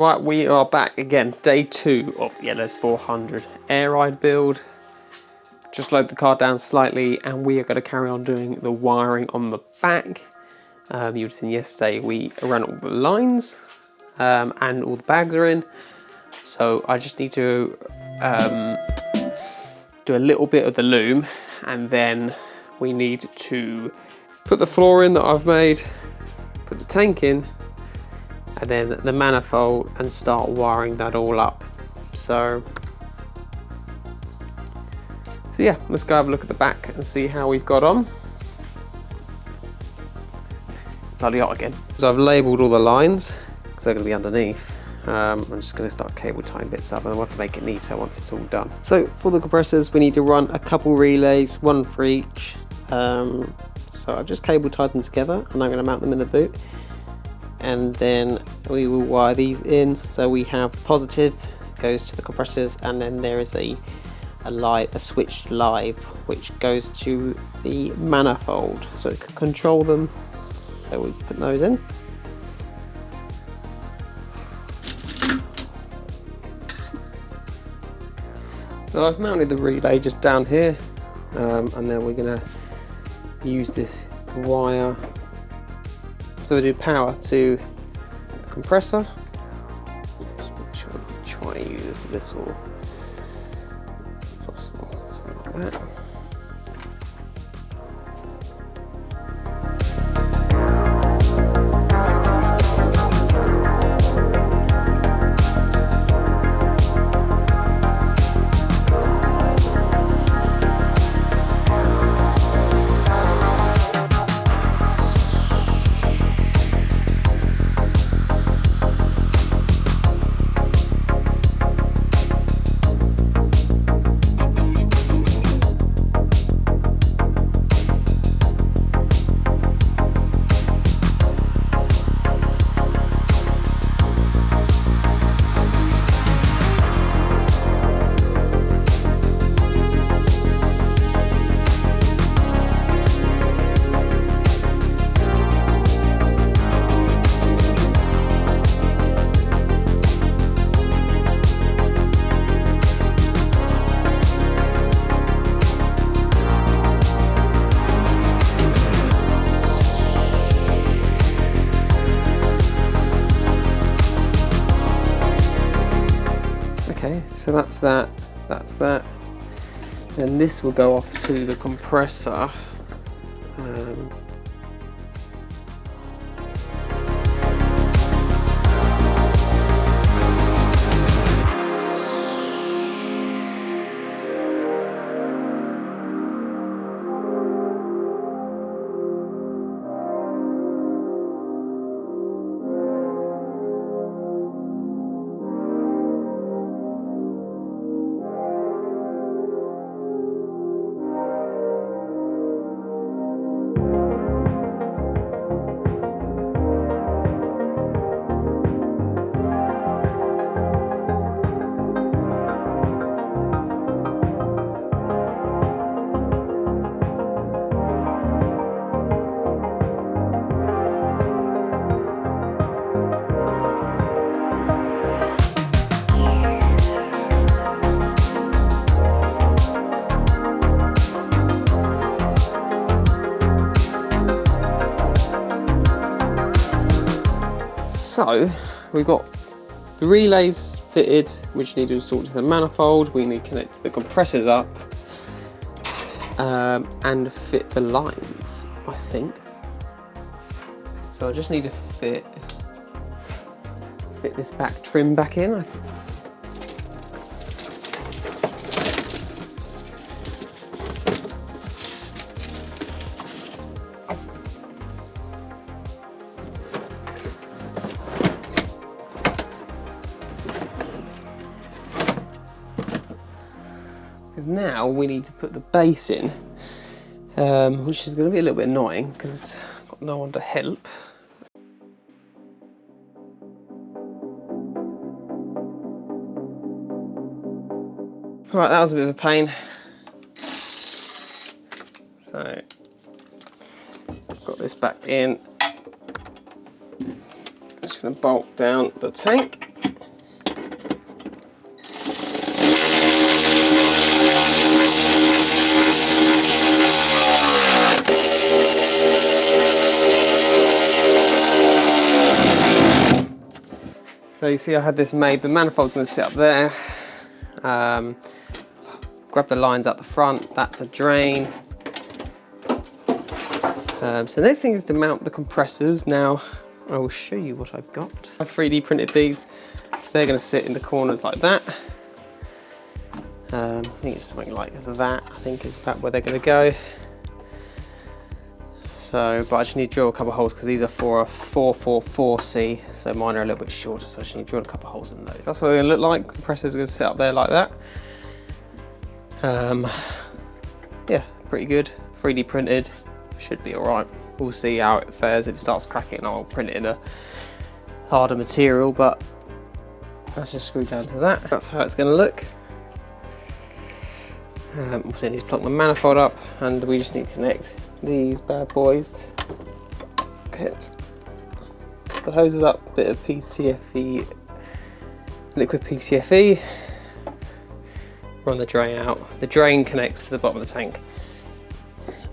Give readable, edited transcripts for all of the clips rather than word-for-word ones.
Right, we are back again, day 2 of the LS400 air ride build. Just load the car down slightly and we are going to carry on doing the wiring on the back. You would have seen yesterday we ran all the lines and all the bags are in. So I just need to do a little bit of the loom, and then we need to put the floor in that I've made, put the tank in, and then the manifold, and start wiring that all up. So yeah, let's go have a look at the back and see how we've got on. It's bloody hot again. So I've labelled all the lines because they're going to be underneath. I'm just going to start cable tying bits up, and we'll have to make it neater once it's all done. So for the compressors, we need to run a couple relays, one for each. So I've just cable tied them together, and I'm going to mount them in the boot. And then we will wire these in. So we have positive goes to the compressors, and then there is a switched live which goes to the manifold, so it can control them. So we put those in. So I've mounted the relay just down here, and then we're going to use this wire. So we do power to the compressor. Just make sure we try and use as little as possible, something like that. Okay, so that's that. Then this will go off to the compressor. So we've got the relays fitted, which need to install to the manifold. We need to connect the compressors up and fit the lines, I think. So I just need to fit this back trim back in. Now we need to put the base in, which is going to be a little bit annoying because I've got no one to help. Right, that was a bit of a pain. So I've got this back in. I'm just going to bolt down the tank. So you see I had this made, the manifold's going to sit up there. Grab the lines up the front, that's a drain. So the next thing is to mount the compressors. Now I will show you what I've got. I 3D printed these. They're going to sit in the corners like that. I think it's something like that, I think is about where they're going to go. So, but I just need to drill a couple of holes because these are for a 444C, so mine are a little bit shorter, so I just need to drill a couple of holes in those. That's what they're going to look like. The compressors are going to sit up there like that. Yeah, pretty good. 3D printed, should be alright. We'll see how it fares. If it starts cracking, I'll print it in a harder material, but that's just screwed down to that. That's how it's going to look. We need to plug the manifold up, and we just need to connect these bad boys. Get the hoses up, bit of PCFE, liquid PCFE. Run the drain out. The drain connects to the bottom of the tank.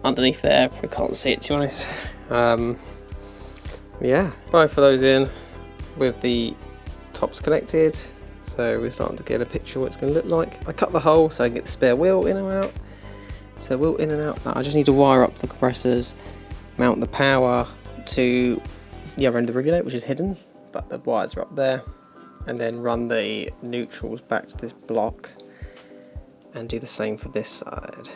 Underneath there, we can't see it to be honest. Yeah, both of those in with the tops connected. So we're starting to get a picture of what it's going to look like. I cut the hole so I can get the spare wheel in and out. Spare wheel in and out. I just need to wire up the compressors, mount the power to the other end of the regulator, which is hidden, but the wires are up there, and then run the neutrals back to this block and do the same for this side.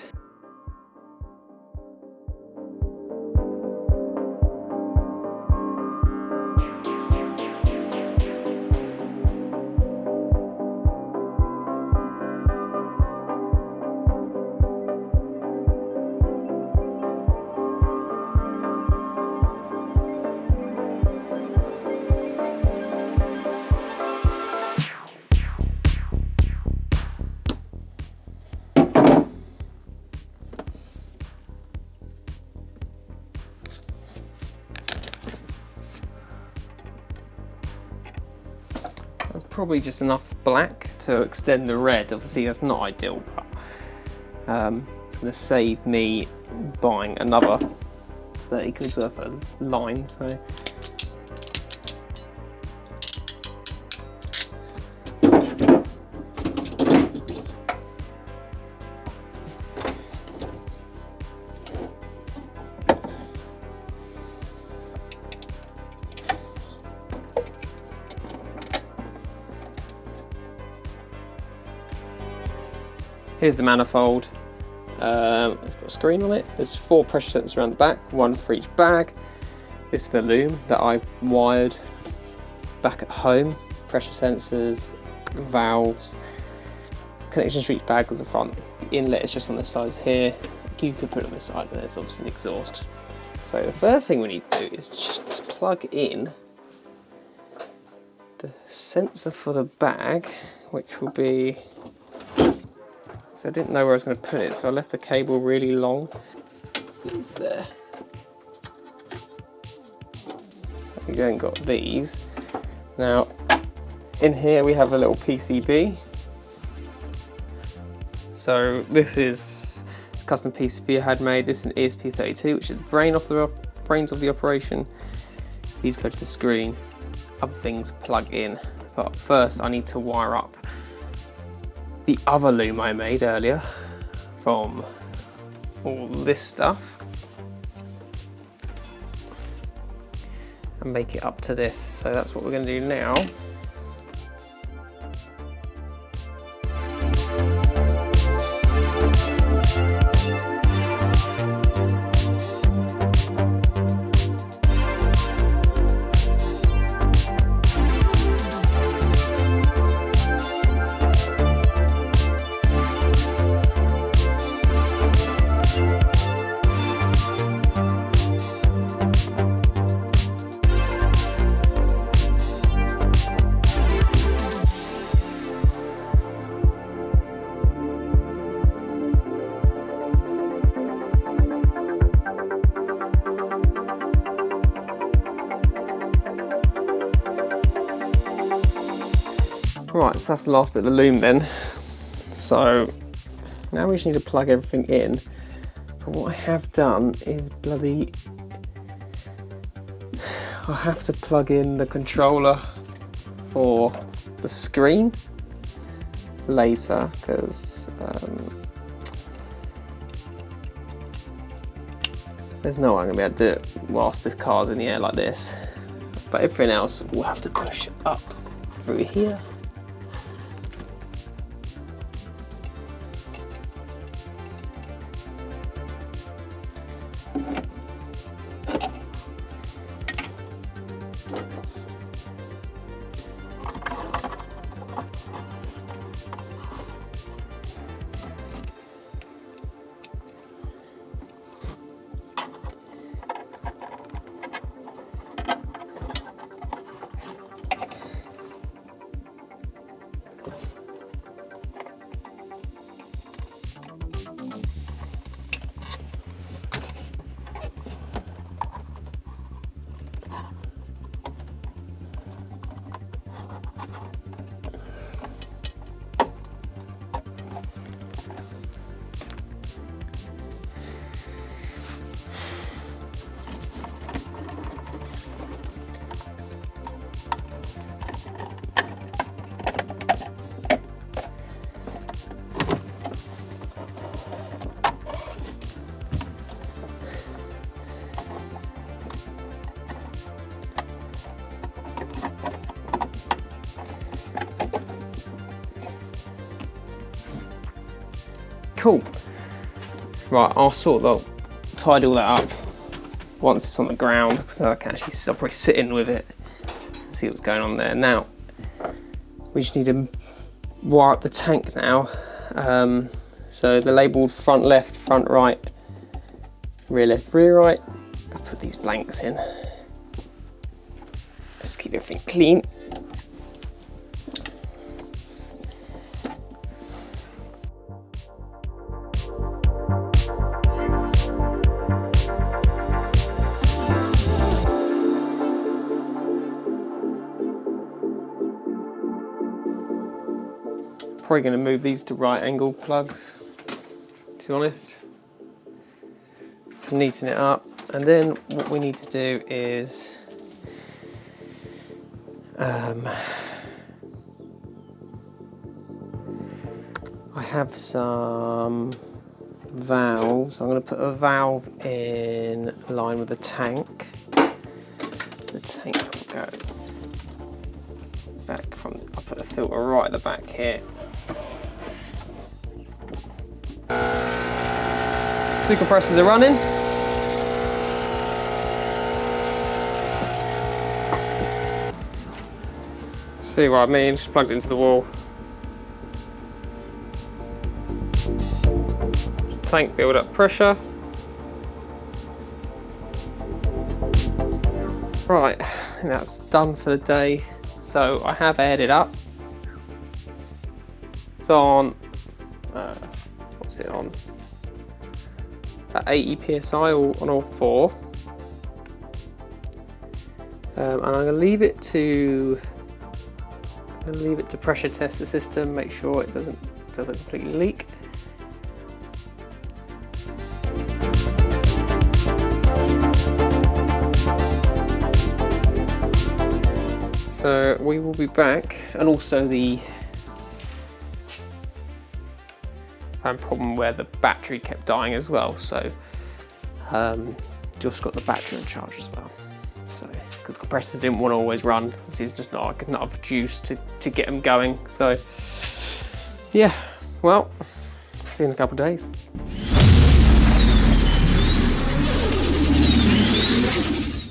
Probably just enough black to extend the red. Obviously that's not ideal, but it's going to save me buying another 30 quid worth of line. So here's the manifold. It's got a screen on it. There's 4 pressure sensors around the back, 1 for each bag. This is the loom that I wired back at home. Pressure sensors, valves, connections for each bag was the front. The inlet is just on the sides here. You could put it on the side, and there's obviously an exhaust. So the first thing we need to do is just plug in the sensor for the bag, which will be, so I didn't know where I was going to put it, so I left the cable really long. It's there. We go and got these. Now, in here we have a little PCB. So this is a custom PCB I had made. This is an EP2, which is the brains of the operation. These go to the screen. Other things plug in. But first I need to wire up the other loom I made earlier from all this stuff and make it up to this. So that's what we're going to do now. Right, so that's the last bit of the loom then. So now we just need to plug everything in. But what I have done is I have to plug in the controller for the screen later, because there's no way I'm going to be able to do it whilst this car's in the air like this. But everything else we'll have to push up through here. Cool. Right, I'll tidy all that up once it's on the ground, because I can actually probably sit in with it and see what's going on there. Now, we just need to wire up the tank now. So they're labelled front left, front right, rear left, rear right. I'll put these blanks in. Just keep everything clean. Probably going to move these to right angle plugs, to be honest, to neaten it up. And then what we need to do is I have some valves. I'm going to put a valve in line with the tank. The tank will go back from, I'll put the filter right at the back here. Two compressors are running. See what I mean? Just plugs it into the wall. Tank build up pressure. Right, and that's done for the day. So I have aired it up. It's on, what's it on? At 80 psi on all four. And I'm going to leave it to pressure test the system, make sure it doesn't completely leak. So we will be back, and also the problem where the battery kept dying as well, so just got the battery on charge as well. So because the compressors didn't want to always run, obviously it's just not enough juice to get them going. So yeah, well, see you in a couple of days.